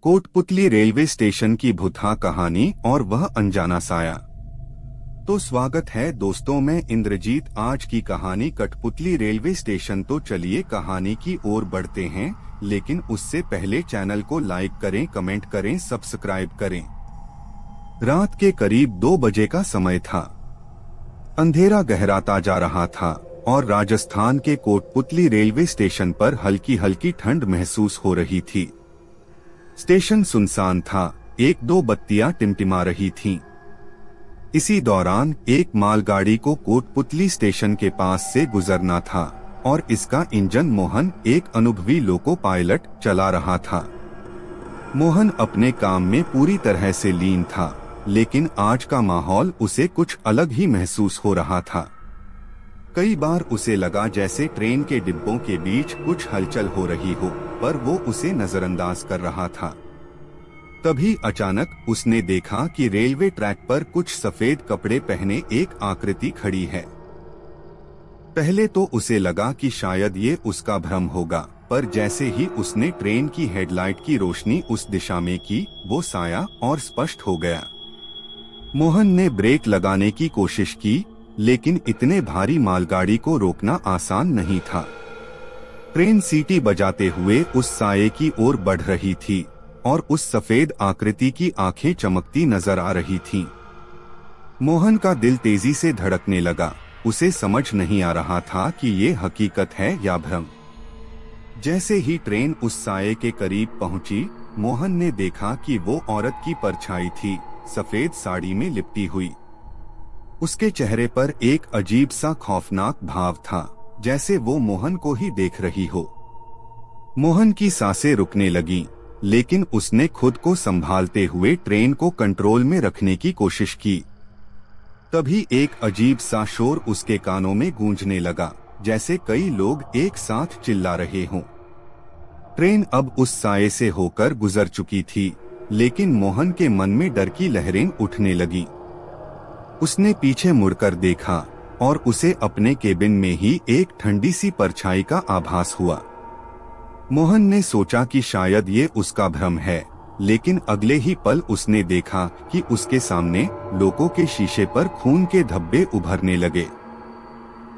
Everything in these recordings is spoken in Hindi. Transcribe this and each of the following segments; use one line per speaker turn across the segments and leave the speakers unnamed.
कोटपुतली रेलवे स्टेशन की भुतहा कहानी और वह अनजाना साया। तो स्वागत है दोस्तों, मैं इंद्रजीत। आज की कहानी कठपुतली रेलवे स्टेशन। तो चलिए कहानी की ओर बढ़ते हैं, लेकिन उससे पहले चैनल को लाइक करें, कमेंट करें, सब्सक्राइब करें। रात के करीब 2 बजे का समय था। अंधेरा गहराता जा रहा था और राजस्थान के कोटपुतली रेलवे स्टेशन पर हल्की हल्की ठंड महसूस हो रही थी। स्टेशन सुनसान था, 1-2 बत्तियां टिमटिमा रही थीं। इसी दौरान एक मालगाड़ी को कोटपुतली स्टेशन के पास से गुजरना था और इसका इंजन मोहन, एक अनुभवी लोको पायलट, चला रहा था। मोहन अपने काम में पूरी तरह से लीन था, लेकिन आज का माहौल उसे कुछ अलग ही महसूस हो रहा था। कई बार उसे लगा जैसे ट्रेन के डिब्बों के बीच कुछ हलचल हो रही हो, पर वो उसे नजरअंदाज कर रहा था। तभी अचानक उसने देखा कि रेलवे ट्रैक पर कुछ सफेद कपड़े पहने एक आकृति खड़ी है। पहले तो उसे लगा कि शायद ये उसका भ्रम होगा, पर जैसे ही उसने ट्रेन की हेडलाइट की रोशनी उस दिशा में की, वो साया और स्पष्ट हो गया। मोहन ने ब्रेक लगाने की कोशिश की, लेकिन इतने भारी मालगाड़ी को रोकना आसान नहीं था। ट्रेन सीटी बजाते हुए उस साये की ओर बढ़ रही थी और उस सफेद आकृति की आंखें चमकती नजर आ रही थीं। मोहन का दिल तेजी से धड़कने लगा। उसे समझ नहीं आ रहा था कि ये हकीकत है या भ्रम। जैसे ही ट्रेन उस साये के करीब पहुंची, मोहन ने देखा कि वो औरत की परछाई थी, सफेद साड़ी में लिपटी हुई। उसके चेहरे पर एक अजीब सा खौफनाक भाव था, जैसे वो मोहन को ही देख रही हो। मोहन की सांसें रुकने लगीं, लेकिन उसने खुद को संभालते हुए ट्रेन को कंट्रोल में रखने की कोशिश की। तभी एक अजीब सा शोर उसके कानों में गूंजने लगा, जैसे कई लोग एक साथ चिल्ला रहे हों। ट्रेन अब उस साये से होकर गुजर चुकी थी, लेकिन मोहन के मन में डर की लहरें उठने लगीं। उसने पीछे मुड़कर देखा और उसे अपने केबिन में ही एक ठंडी सी परछाई का आभास हुआ। मोहन ने सोचा कि शायद ये उसका भ्रम है, लेकिन अगले ही पल उसने देखा कि उसके सामने लोको के शीशे पर खून के धब्बे उभरने लगे।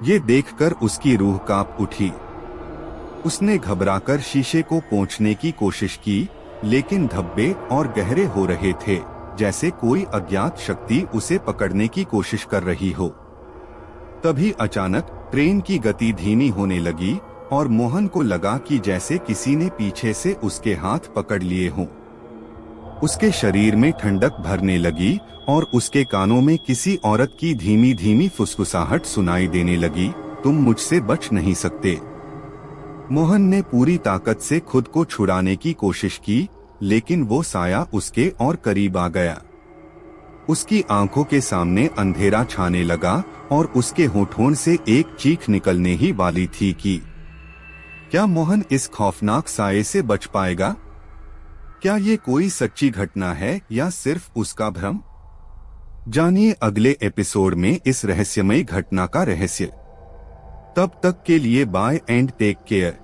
ये देखकर उसकी रूह कांप उठी। उसने घबराकर शीशे को पोंछने की कोशिश की, लेकिन धब्बे और गहरे हो रहे थे, जैसे कोई अज्ञात शक्ति उसे पकड़ने की कोशिश कर रही हो। तभी अचानक ट्रेन की गति धीमी होने लगी और मोहन को लगा कि जैसे किसी ने पीछे से उसके हाथ पकड़ लिए हों। उसके शरीर में ठंडक भरने लगी और उसके कानों में किसी औरत की धीमी धीमी फुसफुसाहट सुनाई देने लगी, तुम मुझसे बच नहीं सकते। मोहन ने पूरी ताकत से खुद को छुड़ाने की कोशिश की, लेकिन वो साया उसके और करीब आ गया। उसकी आंखों के सामने अंधेरा छाने लगा और उसके होठों से एक चीख निकलने ही वाली थी कि क्या मोहन इस खौफनाक साये से बच पाएगा? क्या ये कोई सच्ची घटना है या सिर्फ उसका भ्रम? जानिए अगले एपिसोड में इस रहस्यमयी घटना का रहस्य। तब तक के लिए बाय एंड टेक केयर।